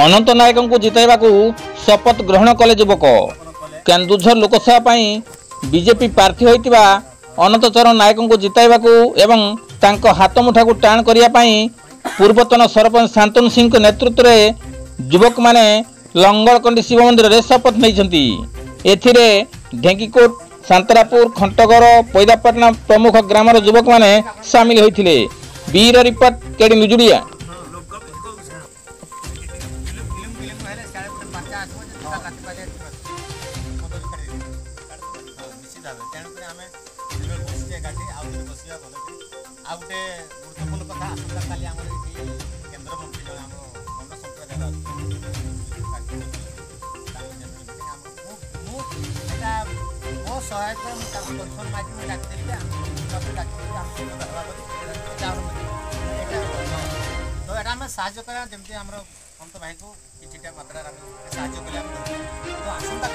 अनंत नायक को जिताइबा शपथ ग्रहण कले युवक। केन्दुझर लोकसभा बीजेपी प्रार्थी होइतिबा अनंत चरण नायक को जिताइबा एवं तांको हाथ मुठा को टाण करने पूर्वतन सरपंच शांतनु सिंह नेतृत्व में युवक माने लंगड़कंडी शिव मंदिर में शपथ नहीं। ढेंकीकोट, सांतरापुर, खंटगर, पैदापाटना प्रमुख ग्रामर युवक माने सामिल होइथिले। बीर रिपोर्ट केडी न्यूजुड़िया। साहाଯ୍य करा जमती हमरो हम तो भाई को किछिटा मात्रा रे साहाଯ୍य कले हम तो आसंता